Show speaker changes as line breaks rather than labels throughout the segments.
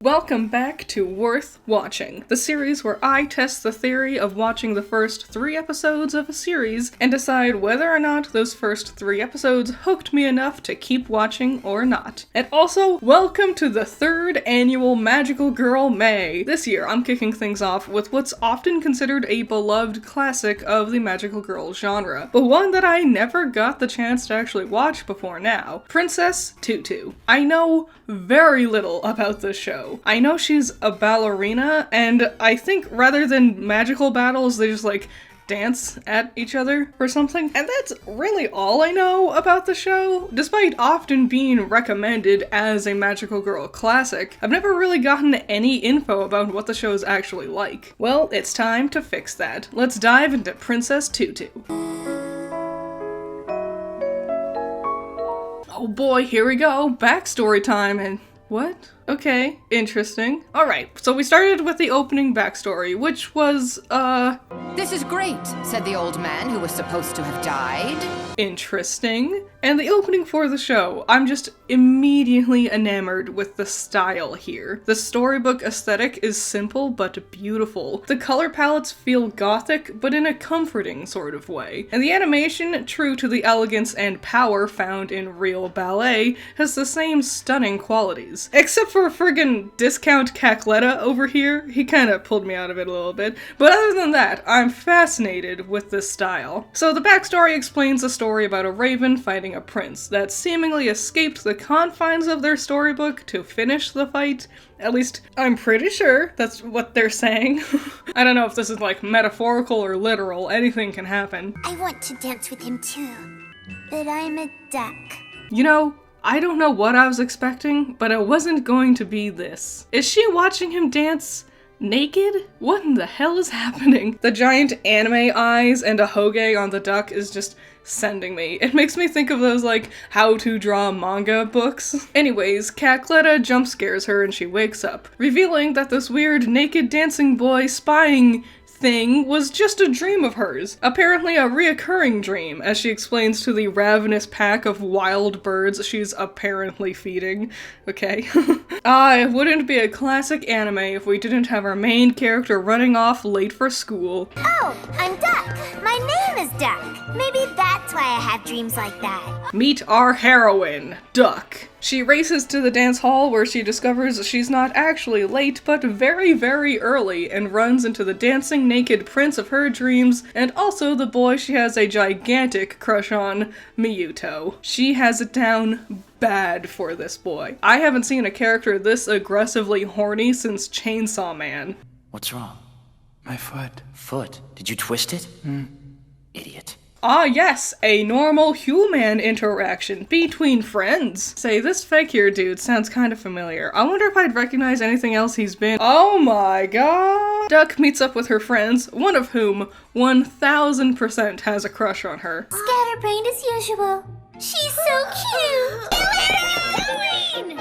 Welcome back to Worth Watching, the series where I test the theory of watching the first 3 episodes of a series and decide whether or not those first 3 episodes hooked me enough to keep watching or not. And also, welcome to the 3rd annual Magical Girl May. This year, I'm kicking things off with what's often considered a beloved classic of the magical girl genre, but one that I never got the chance to actually watch before now, Princess Tutu. I know very little about this show. I know she's a ballerina, and I think rather than magical battles, they just dance at each other or something. And that's really all I know about the show. Despite often being recommended as a magical girl classic, I've never really gotten any info about what the show is actually like. Well, it's time to fix that. Let's dive into Princess Tutu. Oh boy, here we go. Backstory time and what? Okay, interesting. Alright, so we started with the opening backstory, which was,
This is great, said the old man who was supposed to have died.
Interesting. And the opening for the show, I'm just immediately enamored with the style here. The storybook aesthetic is simple but beautiful. The color palettes feel gothic, but in a comforting sort of way. And the animation, true to the elegance and power found in real ballet, has the same stunning qualities. Except for friggin' discount Cacletta over here, he kinda pulled me out of it a little bit. But other than that, I'm fascinated with this style. So the backstory explains a story about a raven fighting a prince that seemingly escaped the confines of their storybook to finish the fight. At least, I'm pretty sure that's what they're saying. I don't know if this is metaphorical or literal, anything can happen.
I want to dance with him too, but I'm a duck.
You know, I don't know what I was expecting, but it wasn't going to be this. Is she watching him dance naked? What in the hell is happening? The giant anime eyes and a hoge on the duck is just sending me. It makes me think of those how to draw manga books. Anyways, Cacletta jump scares her and she wakes up, revealing that this weird naked dancing boy spying thing was just a dream of hers. Apparently a reoccurring dream, as she explains to the ravenous pack of wild birds she's apparently feeding. Okay. It wouldn't be a classic anime if we didn't have our main character running off late for school.
Oh, I'm Duck. My name is Duck. Maybe that's why I have dreams like that.
Meet our heroine, Duck. She races to the dance hall where she discovers she's not actually late, but very, very early, and runs into the dancing naked prince of her dreams, and also the boy she has a gigantic crush on, Miyuto. She has it down bad for this boy. I haven't seen a character this aggressively horny since Chainsaw Man.
What's wrong? My foot. Foot? Did you twist it? Idiot.
Ah yes, a normal human interaction between friends. Say, this figure dude sounds kind of familiar. I wonder if I'd recognize anything else he's been. Oh my god! Duck meets up with her friends, one of whom 1000% has a crush on her.
Scatterbrained as usual. She's so cute. Where are you going?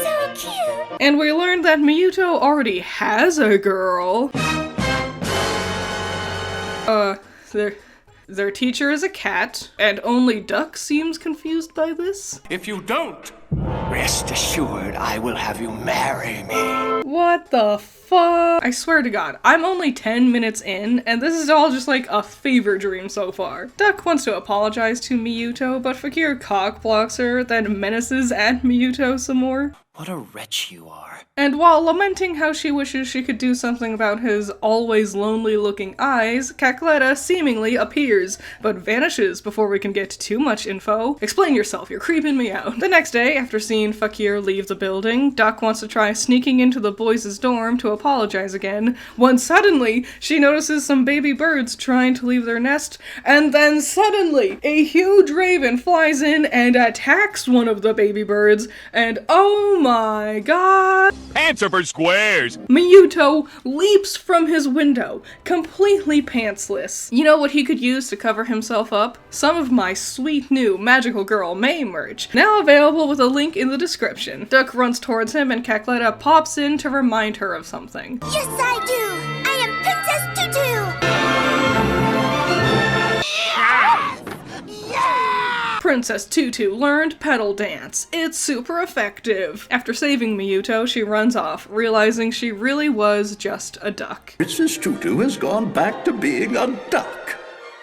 So cute.
And we learned that Miyuto already has a girl. Their teacher is a cat, and only Duck seems confused by this.
If you don't, rest assured I will have you marry me.
What the fuck? I swear to God, I'm only 10 minutes in, and this is all just a fever dream so far. Duck wants to apologize to Miyuto, but Fakir cock blocks her, then menaces at Miyuto some more.
What a wretch you are.
And while lamenting how she wishes she could do something about his always lonely-looking eyes, Cacletta seemingly appears, but vanishes before we can get too much info. Explain yourself, you're creeping me out. The next day, after seeing Fakir leave the building, Duck wants to try sneaking into the boys' dorm to apologize again, when suddenly she notices some baby birds trying to leave their nest, and then suddenly a huge raven flies in and attacks one of the baby birds, and oh my god!
Answer for squares!
Miyuto leaps from his window, completely pantsless. You know what he could use to cover himself up? Some of my sweet new Magical Girl May merch, now available with a link in the description. Duck runs towards him and Cacletta pops in to remind her of something.
Yes, I do. I am Princess Tutu.
Princess Tutu learned petal dance. It's super effective. After saving Miyuto, she runs off, realizing she really was just a duck.
Princess Tutu has gone back to being a duck.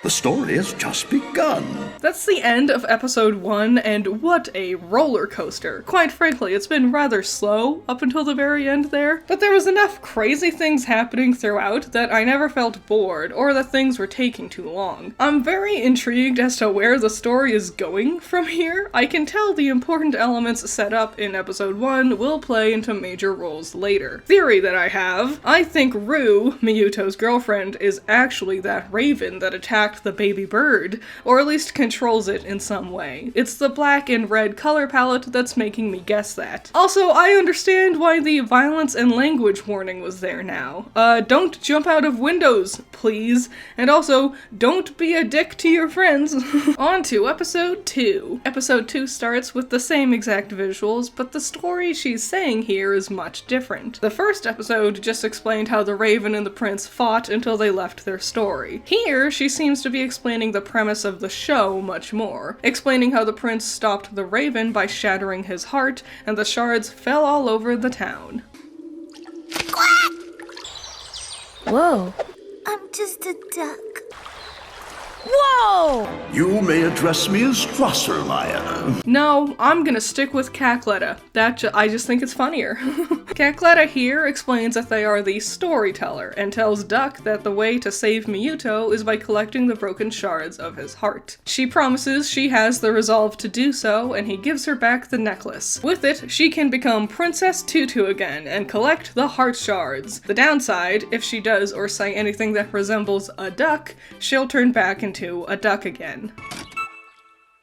The story has just begun.
That's the end of episode 1, and what a roller coaster. Quite frankly, it's been rather slow up until the very end there, but there was enough crazy things happening throughout that I never felt bored, or that things were taking too long. I'm very intrigued as to where the story is going from here. I can tell the important elements set up in episode 1 will play into major roles later. Theory that I have: I think Rue, Miyuto's girlfriend, is actually that raven that attacked the baby bird, or at least controls it in some way. It's the black and red color palette that's making me guess that. Also, I understand why the violence and language warning was there now. Don't jump out of windows, please. And also, don't be a dick to your friends. On to episode 2. Episode 2 starts with the same exact visuals, but the story she's saying here is much different. The first episode just explained how the raven and the prince fought until they left their story. Here, she seems to be explaining the premise of the show much more, explaining how the prince stopped the raven by shattering his heart, and the shards fell all over the town.
Quack!
Whoa.
I'm just a duck.
Whoa!
You may address me as Drosselmeyer.
No, I'm gonna stick with Cacletta. I just think it's funnier. Cacletta here explains that they are the storyteller, and tells Duck that the way to save Miyuto is by collecting the broken shards of his heart. She promises she has the resolve to do so, and he gives her back the necklace. With it, she can become Princess Tutu again, and collect the heart shards. The downside, if she does or say anything that resembles a duck, she'll turn back into a duck again.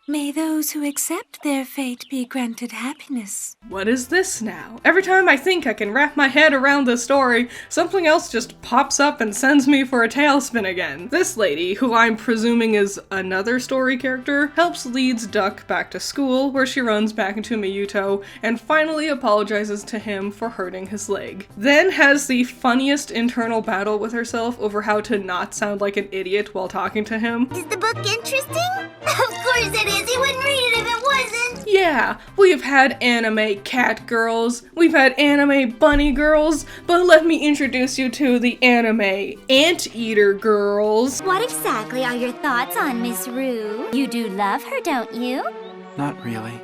May those who accept their fate be granted happiness.
What is this now? Every time I think I can wrap my head around the story, something else just pops up and sends me for a tailspin again. This lady, who I'm presuming is another story character, helps leads Duck back to school, where she runs back into Miyuto and finally apologizes to him for hurting his leg. Then has the funniest internal battle with herself over how to not sound like an idiot while talking to him.
Is the book interesting? Of course it is. You wouldn't read it if it wasn't.
Yeah, we've had anime cat girls, we've had anime bunny girls, but let me introduce you to the anime anteater girls.
What exactly are your thoughts on Miss Rue? You do love her, don't you?
Not really.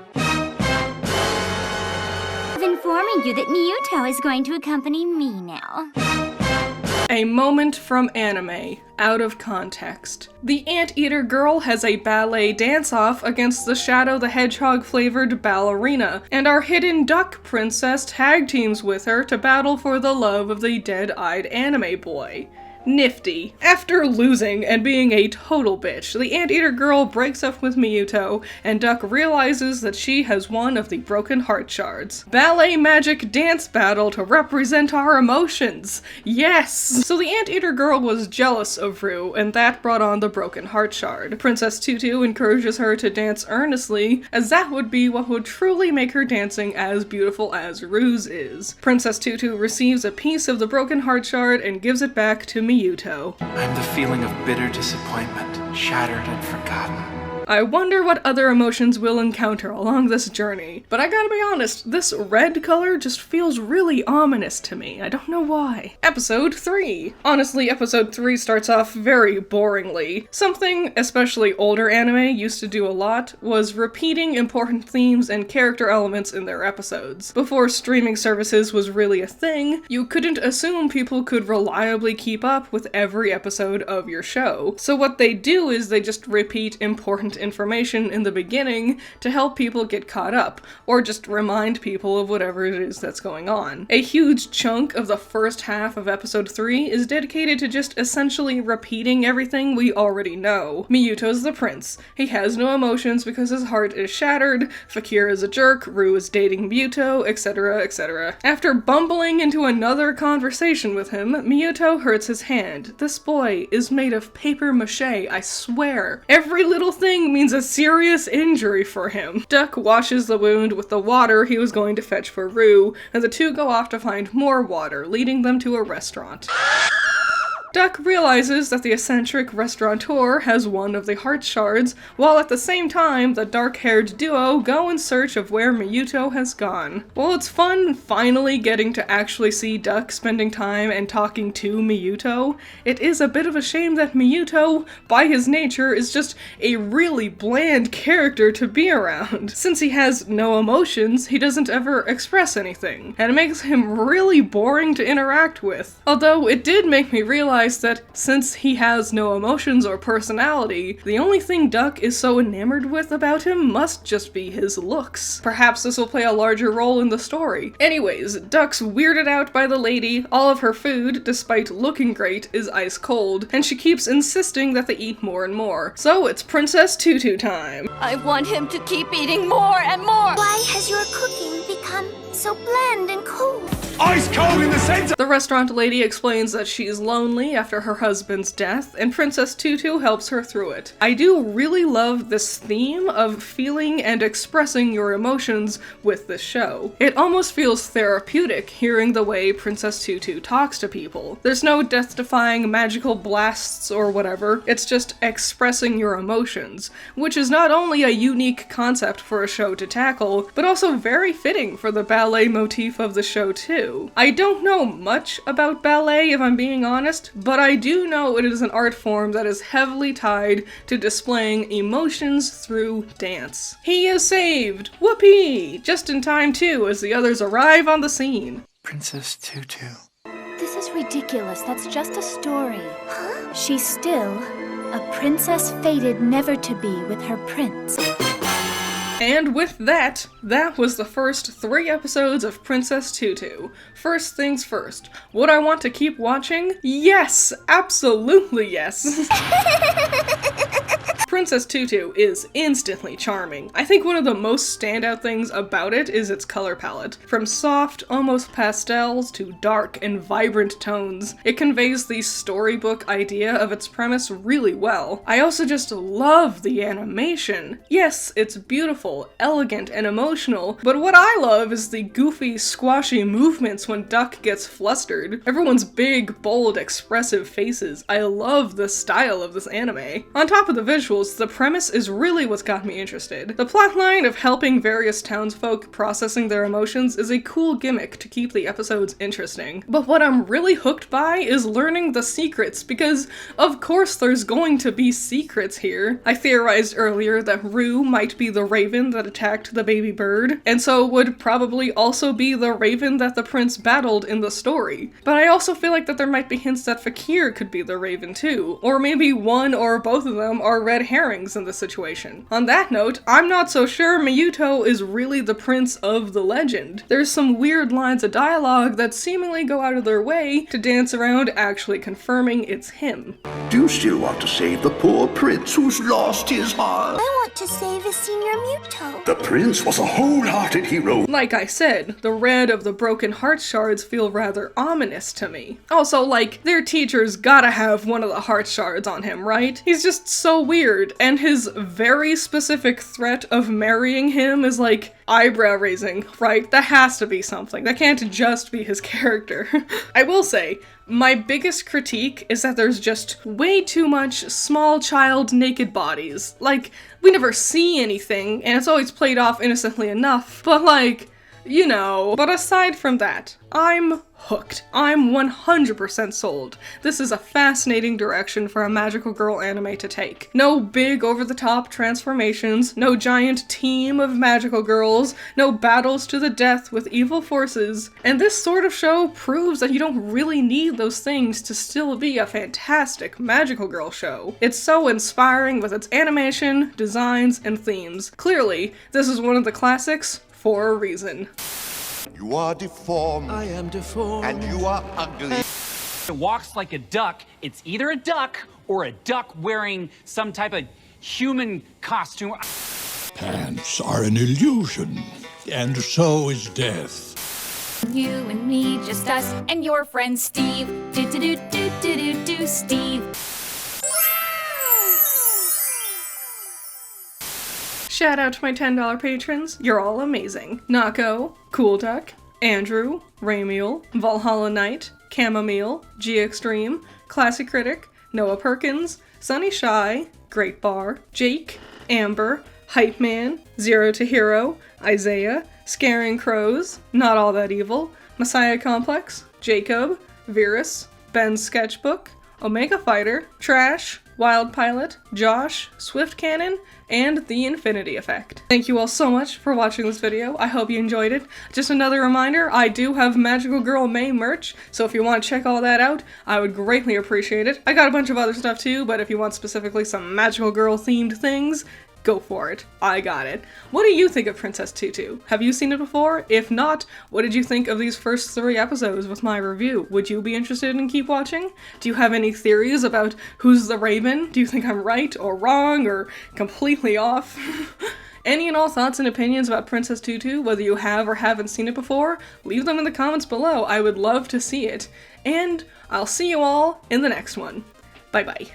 I'm informing you that Miyuto is going to accompany me now.
A moment from anime, out of context. The anteater girl has a ballet dance-off against the Shadow the Hedgehog-flavored ballerina, and our hidden duck princess tag teams with her to battle for the love of the dead-eyed anime boy. Nifty. After losing and being a total bitch, the anteater girl breaks up with Miyuto, and Duck realizes that she has one of the broken heart shards. Ballet magic dance battle to represent our emotions! Yes! So the anteater girl was jealous of Rue, and that brought on the broken heart shard. Princess Tutu encourages her to dance earnestly, as that would be what would truly make her dancing as beautiful as Rue's is. Princess Tutu receives a piece of the broken heart shard and gives it back to Miyuto.
I'm the feeling of bitter disappointment, shattered and forgotten.
I wonder what other emotions we'll encounter along this journey. But I gotta be honest, this red color just feels really ominous to me. I don't know why. Episode 3. Honestly, episode 3 starts off very boringly. Something, especially older anime, used to do a lot was repeating important themes and character elements in their episodes. Before streaming services was really a thing, you couldn't assume people could reliably keep up with every episode of your show. So what they do is they just repeat important information in the beginning to help people get caught up, or just remind people of whatever it is that's going on. A huge chunk of the first half of episode 3 is dedicated to just essentially repeating everything we already know. Miyuto's the prince. He has no emotions because his heart is shattered, Fakir is a jerk, Rue is dating Miyuto, etc, etc. After bumbling into another conversation with him, Miyuto hurts his hand. This boy is made of paper mache, I swear. Every little thing means a serious injury for him. Duck washes the wound with the water he was going to fetch for Rue, and the two go off to find more water, leading them to a restaurant. Duck realizes that the eccentric restaurateur has one of the heart shards, while at the same time the dark-haired duo go in search of where Miyuto has gone. While it's fun finally getting to actually see Duck spending time and talking to Miyuto, it is a bit of a shame that Miyuto, by his nature, is just a really bland character to be around. Since he has no emotions, he doesn't ever express anything, and it makes him really boring to interact with. Although it did make me realize that since he has no emotions or personality, the only thing Duck is so enamored with about him must just be his looks. Perhaps this will play a larger role in the story. Anyways, Duck's weirded out by the lady, all of her food, despite looking great, is ice cold, and she keeps insisting that they eat more and more. So it's Princess Tutu time.
I want him to keep eating more and more! Why has your cooking become so bland and cold?
Ice cold in the center!
The restaurant lady explains that she's lonely after her husband's death, and Princess Tutu helps her through it. I do really love this theme of feeling and expressing your emotions with this show. It almost feels therapeutic hearing the way Princess Tutu talks to people. There's no death-defying magical blasts or whatever, it's just expressing your emotions, which is not only a unique concept for a show to tackle, but also very fitting for the ballet motif of the show too. I don't know much about ballet if I'm being honest, but I do know it is an art form that is heavily tied to displaying emotions through dance. He is saved! Whoopee! Just in time too, as the others arrive on the scene.
Princess Tutu.
This is ridiculous. That's just a story. Huh? She's still a princess fated never to be with her prince.
And with that, that was the first 3 episodes of Princess Tutu. First things first, would I want to keep watching? Yes! Absolutely yes! Princess Tutu is instantly charming. I think one of the most standout things about it is its color palette. From soft, almost pastels to dark and vibrant tones, it conveys the storybook idea of its premise really well. I also just love the animation. Yes, it's beautiful, elegant, and emotional, but what I love is the goofy, squashy movements when Duck gets flustered. Everyone's big, bold, expressive faces. I love the style of this anime. On top of the visuals, the premise is really what's got me interested. The plotline of helping various townsfolk processing their emotions is a cool gimmick to keep the episodes interesting. But what I'm really hooked by is learning the secrets, because of course there's going to be secrets here. I theorized earlier that Rue might be the raven that attacked the baby bird, and so would probably also be the raven that the prince battled in the story. But I also feel like that there might be hints that Fakir could be the raven too, or maybe one or both of them are red herrings in this situation. On that note, I'm not so sure Miyuto is really the prince of the legend. There's some weird lines of dialogue that seemingly go out of their way to dance around actually confirming it's him.
Do you still want to save the poor prince who's lost his heart?
I want to save a Senior Muto.
The prince was a wholehearted hero.
Like I said, the red of the broken heart shards feel rather ominous to me. Also, like, their teacher's gotta have one of the heart shards on him, right? He's just so weird, and his very specific threat of marrying him is like eyebrow raising, right? That has to be something. That can't just be his character. I will say, my biggest critique is that there's just way too much small child naked bodies. Like, we never see anything, and it's always played off innocently enough, but like, you know. But aside from that, I'm hooked. I'm 100% sold. This is a fascinating direction for a magical girl anime to take. No big over-the-top transformations, no giant team of magical girls, no battles to the death with evil forces, and this sort of show proves that you don't really need those things to still be a fantastic magical girl show. It's so inspiring with its animation, designs, and themes. Clearly, this is one of the classics for a reason.
You are deformed.
I am deformed.
And you are ugly.
It walks like a duck. It's either a duck or a duck wearing some type of human costume.
Pants are an illusion, and so is death.
You and me, just us, and your friend Steve. Do, Steve.
Shout out to my $10 patrons, you're all amazing. Nako, Cool Duck, Andrew, Ramiel, Valhalla Knight, Chamomile, G Extreme, Classic Critic, Noah Perkins, Sunny Shy, Great Bar, Jake, Amber, Hype Man, Zero to Hero, Isaiah, Scaring Crows, Not All That Evil, Messiah Complex, Jacob, Virus, Ben's Sketchbook, Omega Fighter, Trash, Wild Pilot, Josh, Swift Cannon, and The Infinity Effect. Thank you all so much for watching this video. I hope you enjoyed it. Just another reminder, I do have Magical Girl May merch, so if you want to check all that out, I would greatly appreciate it. I got a bunch of other stuff too, but if you want specifically some Magical Girl themed things, go for it. I got it. What do you think of Princess Tutu? Have you seen it before? If not, what did you think of these first 3 episodes with my review? Would you be interested in keep watching? Do you have any theories about who's the Raven? Do you think I'm right or wrong or completely off? Any and all thoughts and opinions about Princess Tutu, whether you have or haven't seen it before, leave them in the comments below. I would love to see it. And I'll see you all in the next one. Bye bye.